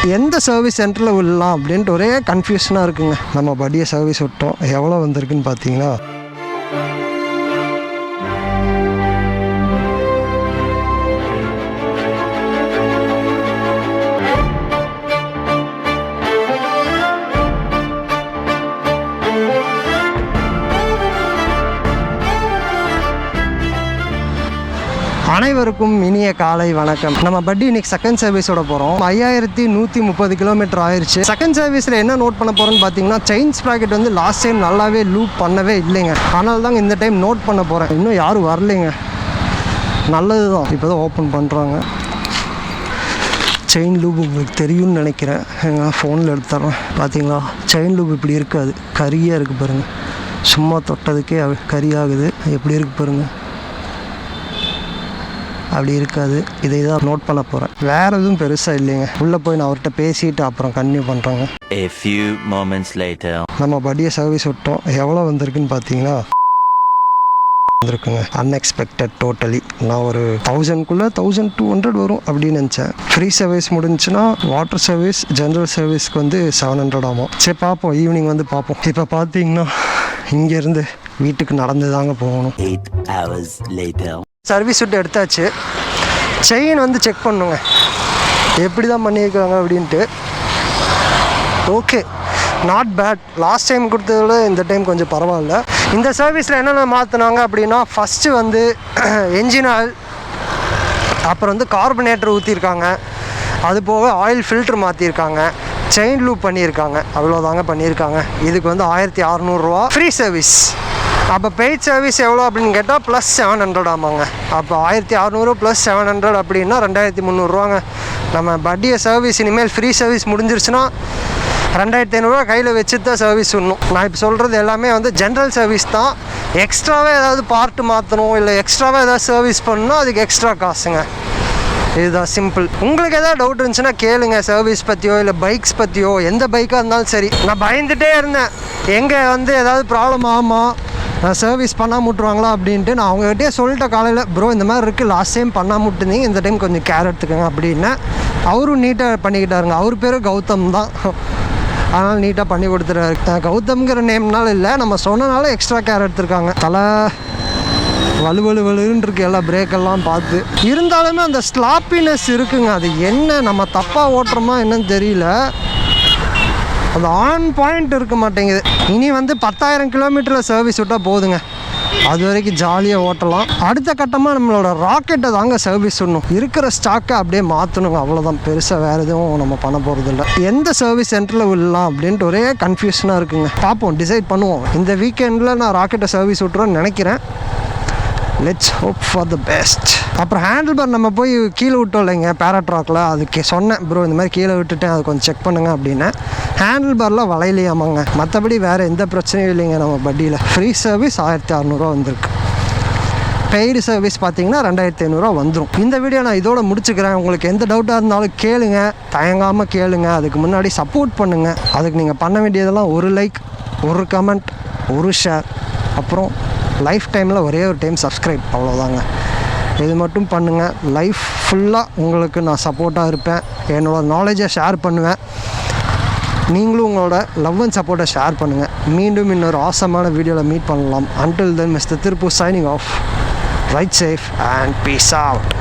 எந்த சர்வீஸ் சென்டரில் விடலாம் அப்படின்ட்டு ஒரே கன்ஃபியூஷனாக இருக்குங்க. நம்ம படியை சர்வீஸ் விட்டோம், எவ்வளோ வந்திருக்குன்னு பார்த்தீங்கன்னா அனைவருக்கும் இனிய காலை வணக்கம். நம்ம பட்டி இன்னைக்கு செகண்ட் சர்வீஸோட போகிறோம். 5130 கிலோமீட்டர் ஆயிடுச்சு. செகண்ட் சர்வீஸில் என்ன நோட் பண்ண போகிறோன்னு பார்த்தீங்கன்னா, செயின் ஸ்ப்ராக்கெட் வந்து லாஸ்ட் டைம் நல்லாவே லூப் பண்ணவே இல்லைங்க. அதனால தாங்க இந்த டைம் நோட் பண்ண போகிறேன். இன்னும் யாரும் வரலைங்க, நல்லது தான். இப்போ தான் ஓப்பன் பண்ணுறாங்க. செயின் லூப் உங்களுக்கு தெரியும்னு நினைக்கிறேன். எங்கள் ஃபோனில் எடுத்துறேன். பார்த்தீங்களா, செயின் லூப் இப்படி இருக்காது, கரியாக இருக்குது பாருங்கள். சும்மா தொட்டதுக்கே கரியாகுது. எப்படி இருக்குது பாருங்கள், அப்படி இருக்காது. இதை தான் நோட் பண்ண போகிறேன். வேறு எதுவும் பெருசாக இல்லைங்க. உள்ளே போய் நான் அவர்கிட்ட பேசிட்டு அப்புறம் கன்டினியூ பண்ணுறேங்க. A few moments later. நம்ம படியை சர்வீஸ் விட்டோம், எவ்வளோ வந்திருக்குன்னு பார்த்தீங்கன்னா வந்திருக்குங்க. Unexpected totally. நான் ஒரு 1000க்குள்ளே 1200 வரும் அப்படின்னு நினச்சேன். ஃப்ரீ சர்வீஸ் முடிஞ்சுன்னா வாட்டர் சர்வீஸ் ஜென்ரல் சர்வீஸ்க்கு வந்து 700 ஆகும். சரி பார்ப்போம், ஈவினிங் வந்து பார்ப்போம். இப்போ பார்த்தீங்கன்னா இங்கேருந்து வீட்டுக்கு நடந்து தாங்க போகணும். 8 hours later. சர்வீஸ் விட்டு எடுத்தாச்சு. செயின் வந்து செக் பண்ணுங்க எப்படி தான் பண்ணியிருக்காங்க அப்படின்ட்டு. Okay, not bad. Last time கொடுத்ததோட இந்த டைம் கொஞ்சம் பரவாயில்ல. இந்த சர்வீஸில் என்னென்ன மாற்றினாங்க அப்படின்னா, ஃபஸ்ட்டு வந்து என்ஜின் ஆயில், அப்புறம் வந்து கார்பனேட்டர் ஊற்றிருக்காங்க. அது போக ஆயில் ஃபில்ட்ரு மாற்றிருக்காங்க, செயின் லூப் பண்ணியிருக்காங்க. அவ்வளோதாங்க பண்ணியிருக்காங்க. இதுக்கு வந்து 1600 ஃப்ரீ சர்வீஸ். அப்போ பெய்ட் சர்வீஸ் எவ்வளோ அப்படின்னு கேட்டால் ப்ளஸ் 700 ஆமாங்க. அப்போ 1600 ப்ளஸ் 700 அப்படின்னா 2300 நம்ம பட்டியை சர்வீஸ் இனிமேல் ஃப்ரீ சர்வீஸ் முடிஞ்சிருச்சுன்னா 2500 கையில் வச்சு தான் சர்வீஸ் விடணும். நான் இப்போ சொல்கிறது எல்லாமே வந்து ஜென்ரல் சர்வீஸ் தான். எக்ஸ்ட்ராவே ஏதாவது பார்ட்டு மாற்றணும் இல்லை எக்ஸ்ட்ராவாக ஏதாவது சர்வீஸ் பண்ணணும், அதுக்கு எக்ஸ்ட்ரா காசுங்க. இதுதான் சிம்பிள். உங்களுக்கு எதாவது டவுட் இருந்துச்சுன்னா கேளுங்க, சர்வீஸ் பற்றியோ இல்லை பைக்ஸ் பற்றியோ. எந்த பைக்காக இருந்தாலும் சரி. நான் பயந்துகிட்டே இருந்தேன், எங்கே வந்து ஏதாவது ப்ராப்ளம் ஆகுமா, சர்வீஸ் பண்ணாமல் விட்ருவாங்களா அப்படின்ட்டு. நான் அவங்ககிட்டே சொல்லிட்டேன் காலையில், ப்ரோ இந்த மாதிரி இருக்குது, லாஸ்ட் டைம் பண்ணாமல் விட்டுருந்தீங்க, இந்த டைம் கொஞ்சம் கேர் எடுத்துக்கோங்க அப்படின்னு. அவரும் நீட்டாக பண்ணிக்கிட்டாருங்க. அவர் பேர் கௌதம் தான், அதனால் நீட்டாக பண்ணி கொடுத்துருவாரு. கௌதம்ங்கிற நேம்னால இல்லை, நம்ம சொன்னனால எக்ஸ்ட்ரா கேர் எடுத்துருக்காங்க. தலை வலுன்னு இருக்கு, எல்லாம் பிரேக்கெல்லாம் பார்த்து. இருந்தாலுமே அந்த ஸ்லாப்பினஸ் இருக்குங்க. அது என்ன நம்ம தப்பாக ஓட்டுறோமா என்னன்னு தெரியல, அது ஆன் பாயிண்ட் இருக்க மாட்டேங்குது. இனி வந்து 10,000 கிலோமீட்டரில் சர்வீஸ் விட்டால் போதுங்க, அது வரைக்கும் ஜாலியாக ஓட்டலாம். அடுத்த கட்டமாக நம்மளோட ராக்கெட்டை தாங்க சர்வீஸ் விடணும். இருக்கிற ஸ்டாக்கை அப்படியே மாற்றணுங்க, அவ்வளோதான். பெருசாக வேறு எதுவும் நம்ம பண்ண போகிறது இல்லை. எந்த சர்வீஸ் சென்டரில் விடலாம் அப்படின்ட்டு ஒரே கன்ஃபியூஷனாக இருக்குங்க. பார்ப்போம், டிசைட் பண்ணுவோம். இந்த வீக்கெண்டில் நான் ராக்கெட்டை சர்வீஸ் விட்டுறேன்னு நினைக்கிறேன். Let's hope for the best. அப்புறம் ஹேண்டில் பார் நம்ம போய் கீழே விட்டோம் இல்லைங்க பேராட்ராக்கில், அதுக்கு சொன்னேன், ப்ரோ இந்த மாதிரி கீழே விட்டுட்டேன், அது கொஞ்சம் செக் பண்ணுங்க அப்படின்னு. ஹேண்டில் பாரில் வளையலையாமாங்க. மற்றபடி வேறு எந்த பிரச்சனையும் இல்லைங்க. நம்ம பட்டியில் ஃப்ரீ சர்வீஸ் 1600 வந்திருக்கு. பெய்டு சர்வீஸ் பார்த்தீங்கன்னா 2500 வந்துடும். இந்த வீடியோ நான் இதோட முடிச்சுக்கிறேன். உங்களுக்கு எந்த டவுட்டாக இருந்தாலும் கேளுங்க, தயங்காமல் கேளுங்க. அதுக்கு முன்னாடி சப்போர்ட் பண்ணுங்கள். அதுக்கு நீங்கள் பண்ண வேண்டியதெல்லாம் ஒரு லைக், ஒரு கமெண்ட், ஒரு ஷேர், அப்புறம் லைஃப் டைமில் ஒரே ஒரு டைம் சப்ஸ்கிரைப், அவ்வளோதாங்க. இது மட்டும் பண்ணுங்கள். லைஃப் ஃபுல்லாக உங்களுக்கு நான் சப்போர்ட்டாக இருப்பேன். என்னோடய நாலேஜை ஷேர் பண்ணுவேன். நீங்களும் உங்களோட லவ் அண்ட் சப்போர்ட்டை ஷேர் பண்ணுங்கள். மீண்டும் இன்னொரு ஆசமான வீடியோவில் மீட் பண்ணலாம். Until then, Mr. Tirupur signing off. Ride safe and peace out.